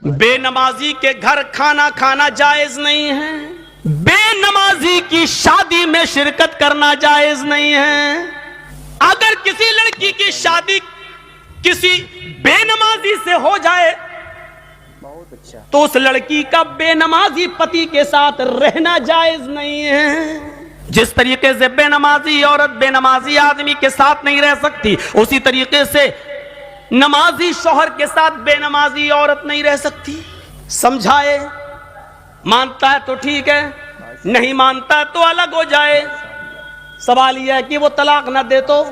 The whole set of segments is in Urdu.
بے نمازی کے گھر کھانا کھانا جائز نہیں ہے، بے نمازی کی شادی میں شرکت کرنا جائز نہیں ہے۔ اگر کسی لڑکی کی شادی کسی بے نمازی سے ہو جائے تو اس لڑکی کا بے نمازی پتی کے ساتھ رہنا جائز نہیں ہے۔ جس طریقے سے بے نمازی عورت بے نمازی آدمی کے ساتھ نہیں رہ سکتی، اسی طریقے سے نمازی شوہر کے ساتھ بے نمازی عورت نہیں رہ سکتی۔ سمجھائے، مانتا ہے تو ٹھیک ہے، نہیں مانتا ہے تو الگ ہو جائے۔ سوال یہ ہے کہ وہ طلاق نہ دے تو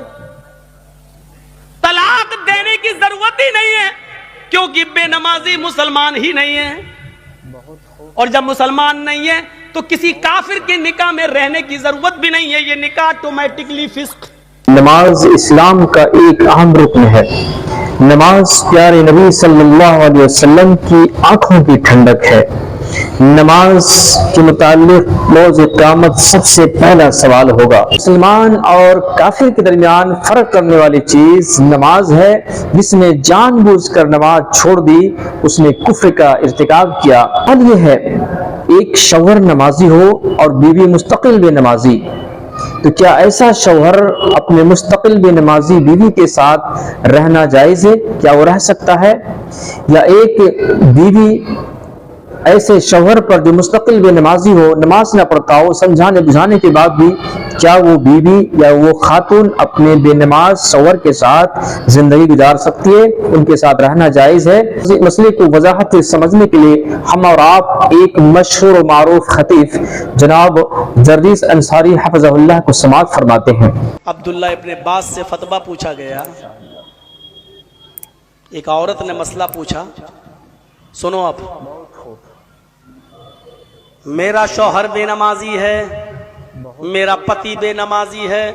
طلاق دینے کی ضرورت ہی نہیں ہے، کیونکہ بے نمازی مسلمان ہی نہیں ہے، اور جب مسلمان نہیں ہے تو کسی کافر کے نکاح میں رہنے کی ضرورت بھی نہیں ہے، یہ نکاح آٹومیٹکلی فسق۔ نماز اسلام کا ایک اہم رکن ہے۔ نماز پیارے نبی صلی اللہ علیہ وسلم کی آنکھوں کی ٹھنڈک ہے۔ نماز کے متعلق روز قیامت سب سے پہلا سوال ہوگا۔ مسلمان اور کافر کے درمیان فرق کرنے والی چیز نماز ہے۔ جس نے جان بوجھ کر نماز چھوڑ دی اس نے کفر کا ارتکاب کیا۔ حال یہ ہے، ایک شوہر نمازی ہو اور بیوی مستقل بے نمازی، تو کیا ایسا شوہر اپنے مستقل بے نمازی بیوی کے ساتھ رہنا جائز ہے؟ کیا وہ رہ سکتا ہے؟ یا ایک بیوی ایسے شوہر پر جو مستقل بے نمازی ہو، نماز نہ پڑھتا ہو، سمجھانے بجھانے کے بعد بھی کیا وہ بیوی یا وہ خاتون اپنے بے نماز شوہر کے ساتھ زندگی گزار سکتی ہے؟ ان کے ساتھ رہنا جائز ہے؟ اس مسئلے کو وضاحت سے سمجھنے کے لیے ہم اور آپ ایک مشہور و معروف خطیب جناب جردیس انصاری حفظہ اللہ کو سماعت فرماتے ہیں۔ عبداللہ ابن عباس سے فتویٰ پوچھا گیا۔ ایک عورت نے مسئلہ پوچھا، سنو اب، میرا شوہر بے نمازی ہے، میرا پتی بے نمازی ہے،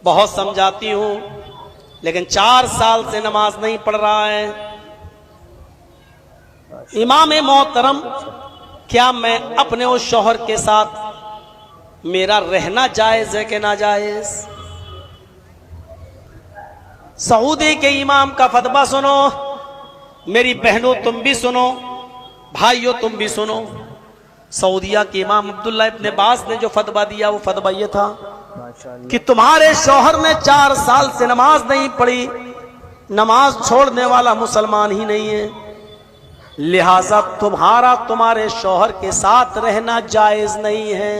بہت سمجھاتی ہوں لیکن 4 سال سے نماز نہیں پڑھ رہا ہے۔ امام محترم، کیا میں اپنے اس شوہر کے ساتھ میرا رہنا جائز ہے کہ ناجائز؟ سعودی کے امام کا فتویٰ سنو، میری بہنوں تم بھی سنو، بھائیوں تم بھی سنو۔ سعودیہ کے امام عبداللہ ابن عباس نے جو فتویٰ دیا وہ فتویٰ یہ تھا کہ تمہارے شوہر نے 4 سال سے نماز نہیں پڑھی، نماز چھوڑنے والا مسلمان ہی نہیں ہے، لہذا تمہارے شوہر کے ساتھ رہنا جائز نہیں ہے،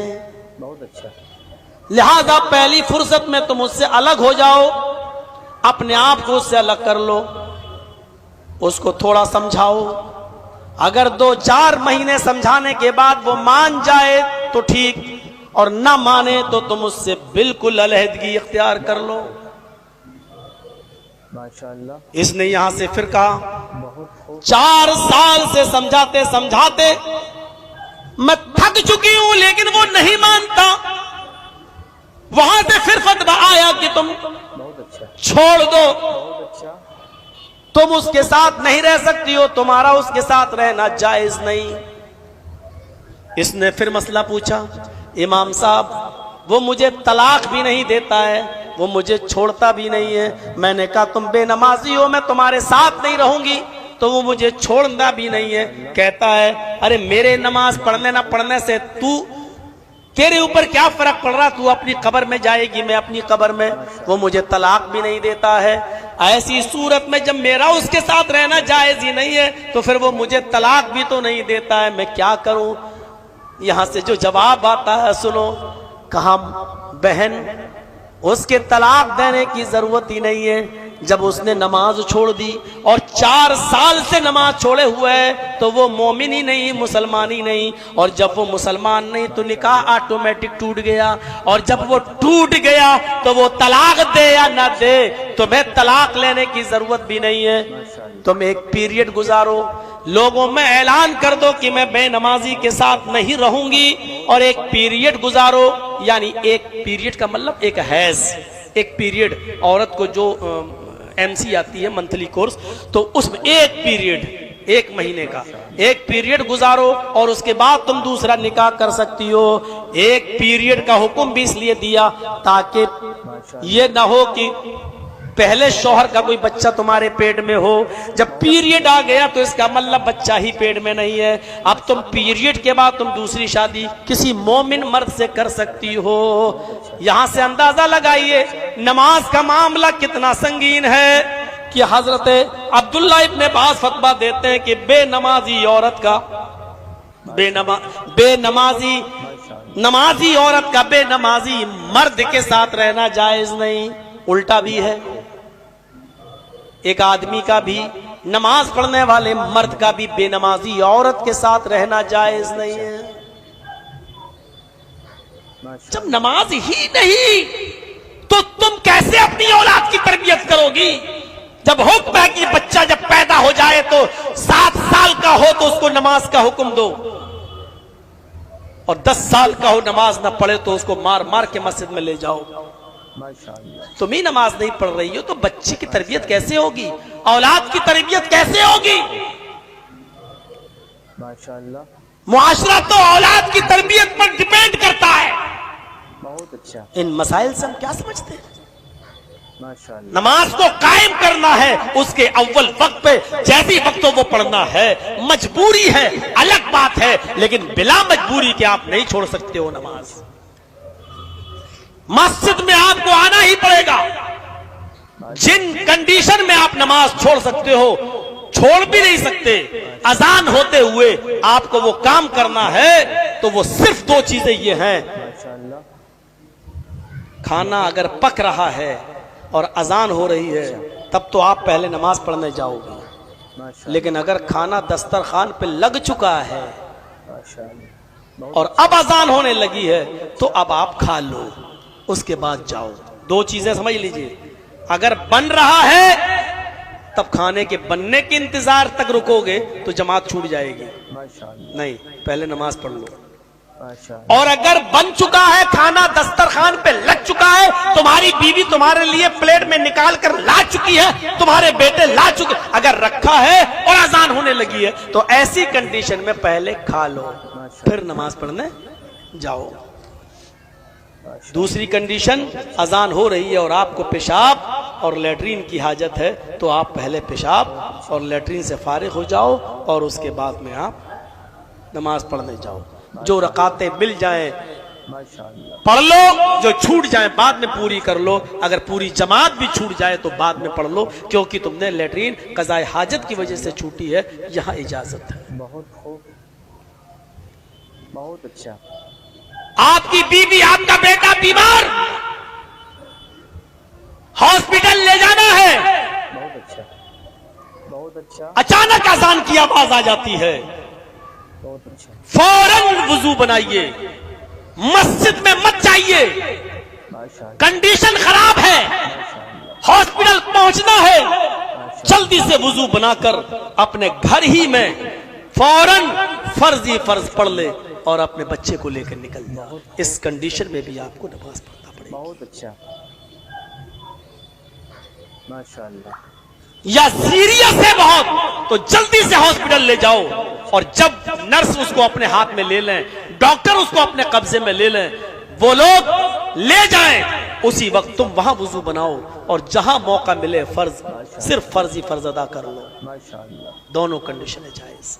لہذا پہلی فرصت میں تم اس سے الگ ہو جاؤ، اپنے آپ کو اس سے الگ کر لو، اس کو تھوڑا سمجھاؤ، اگر 2-4 مہینے سمجھانے کے بعد وہ مان جائے تو ٹھیک، اور نہ مانے تو تم اس سے بالکل علیحدگی اختیار کر لو۔ اس نے یہاں سے پھر کہا 4 سال سے سمجھاتے سمجھاتے میں تھک چکی ہوں لیکن وہ نہیں مانتا، وہاں سے پھر فتویٰ آیا کہ تم چھوڑ دو، تم اس کے ساتھ نہیں رہ سکتی ہو، تمہارا اس کے ساتھ رہنا جائز نہیں۔ اس نے پھر مسئلہ پوچھا، امام صاحب وہ مجھے طلاق بھی نہیں دیتا ہے، وہ مجھے چھوڑتا بھی نہیں ہے۔ میں نے کہا تم بے نمازی ہو، میں تمہارے ساتھ نہیں رہوں گی، تو وہ مجھے چھوڑنا بھی نہیں ہے۔ کہتا ہے ارے میرے نماز پڑھنے نہ پڑھنے سے تیرے اوپر کیا فرق پڑ رہا، تو اپنی قبر میں جائے گی، میں اپنی قبر میں، وہ مجھے طلاق بھی نہیں دیتا ہے۔ ایسی صورت میں جب میرا اس کے ساتھ رہنا جائز ہی نہیں ہے تو پھر وہ مجھے طلاق بھی تو نہیں دیتا ہے، میں کیا کروں؟ یہاں سے جو جواب آتا ہے سنو، کہا بہن اس کے طلاق دینے کی ضرورت ہی نہیں ہے، جب اس نے نماز چھوڑ دی اور 4 سال سے نماز چھوڑے ہوئے ہے تو وہ مومن ہی نہیں، مسلمان ہی نہیں، اور جب وہ مسلمان نہیں تو نکاح آٹومیٹک ٹوٹ گیا، اور جب وہ ٹوٹ گیا تو وہ طلاق دے یا نہ دے تمہیں طلاق لینے کی ضرورت بھی نہیں ہے۔ تم ایک پیریڈ گزارو، لوگوں میں اعلان کر دو کہ میں بے نمازی کے ساتھ نہیں رہوں گی، اور ایک پیریڈ گزارو، یعنی ایک پیریڈ کا مطلب ایک حیض، ایک پیریڈ عورت کو جو MC آتی ہے منتھلی کورس، تو اس میں ایک پیریڈ 1 مہینے کا ایک پیریڈ گزارو، اور اس کے بعد تم دوسرا نکاح کر سکتی ہو۔ ایک پیریڈ کا حکم بھی اس لیے دیا تاکہ یہ نہ ہو کہ پہلے شوہر کا کوئی بچہ تمہارے پیٹ میں ہو، جب پیریڈ آ گیا تو اس کا مطلب بچہ ہی پیٹ میں نہیں ہے. اب تم پیریڈ کے بعد تم دوسری شادی کسی مومن مرد سے کر سکتی ہو. یہاں سے اندازہ لگائیے نماز کا معاملہ کتنا سنگین ہے کہ حضرت عبداللہ ابن عباس فتویٰ دیتے ہیں کہ بے نمازی عورت کا نمازی عورت کا بے نمازی مرد کے ساتھ رہنا جائز نہیں. الٹا بھی ہے، ایک آدمی کا بھی نماز پڑھنے والے مرد کا بھی بے نمازی عورت کے ساتھ رہنا جائز نہیں ہے. جب نماز ہی نہیں تو تم کیسے اپنی اولاد کی تربیت کرو گی؟ جب حکم ہے کہ بچہ جب پیدا ہو جائے تو 7 سال کا ہو تو اس کو نماز کا حکم دو، اور 10 سال کا ہو نماز نہ پڑھے تو اس کو مار مار کے مسجد میں لے جاؤ. تم ہی نماز نہیں پڑھ رہی ہو تو بچے کی تربیت کیسے ہوگی؟ اولاد کی تربیت کیسے ہوگی؟ معاشرہ تو اولاد کی تربیت پر ڈیپینڈ کرتا ہے. بہت اچھا. ان مسائل سے ہم کیا سمجھتے ہیں؟ نماز کو قائم کرنا ہے اس کے اول وقت پہ، جیسی وقت وہ پڑھنا ہے. مجبوری ہے الگ بات ہے، لیکن بلا مجبوری کے آپ نہیں چھوڑ سکتے ہو نماز. مسجد میں آپ کو آنا ہی پڑے گا. جن کنڈیشن میں آپ نماز چھوڑ سکتے ہو چھوڑ بھی نہیں سکتے. اذان ہوتے ہوئے آپ کو وہ کام کرنا ہے تو وہ صرف 2 چیزیں یہ ہیں. کھانا اگر پک رہا ہے اور اذان ہو رہی ہے تب تو آپ پہلے نماز پڑھنے جاؤ گے، لیکن اگر کھانا دسترخوان پہ لگ چکا ہے اور اب اذان ہونے لگی ہے تو اب آپ کھا لو، اس کے بعد جاؤ. 2 چیزیں سمجھ لیجئے. اگر بن رہا ہے تب کھانے کے بننے کے انتظار تک رکو گے تو جماعت چھوٹ جائے گی. نہیں، پہلے نماز پڑھ لو. اور اگر بن چکا ہے کھانا دسترخوان پہ لگ چکا ہے، تمہاری بیوی تمہارے لیے پلیٹ میں نکال کر لا چکی ہے، تمہارے بیٹے لا چکے، اگر رکھا ہے اور اذان ہونے لگی ہے تو ایسی کنڈیشن میں پہلے کھا لو پھر نماز پڑھنے جاؤ. دوسری کنڈیشن، اذان ہو رہی ہے اور آپ کو پیشاب اور لیٹرین کی حاجت ہے تو آپ پہلے پیشاب اور لیٹرین سے فارغ ہو جاؤ اور اس کے بعد میں آپ نماز پڑھنے جاؤ. جو رکعتیں مل جائیں پڑھ لو، جو چھوٹ جائیں بعد میں پوری کر لو. اگر پوری جماعت بھی چھوٹ جائے تو بعد میں پڑھ لو، کیونکہ تم نے لیٹرین قضاء حاجت کی وجہ سے چھوٹی ہے، یہاں اجازت ہے. بہت خوب، بہت اچھا. آپ کی بیوی، آپ کا بیٹا بیمار، ہاسپٹل لے جانا ہے، بہت اچھا، بہت اچھا. اچانک اذان کی آواز آ جاتی ہے، بہت اچھا. فوراً وضو بنائیے، مسجد میں مت جائیے. کنڈیشن خراب ہے، ہاسپٹل پہنچنا ہے، جلدی سے وضو بنا کر اپنے گھر ہی میں فوراً فرض پڑھ لے اور اپنے بچے کو لے کر نکل جائے. اس کنڈیشن میں بھی آپ کو نماز پڑھنا پڑے گا. بہت اچھا، ماشاءاللہ. یا سیریس ہے بہت تو جلدی سے ہاسپٹل لے جاؤ، اور جب نرس اس کو اپنے ہاتھ میں لے لیں، ڈاکٹر اس کو اپنے قبضے میں لے لیں، وہ لوگ لے جائیں، اسی وقت تم وہاں وضو بناؤ اور جہاں موقع ملے صرف فرض ادا کر لو. ماشاءاللہ. دونوں کنڈیشنیں جائز.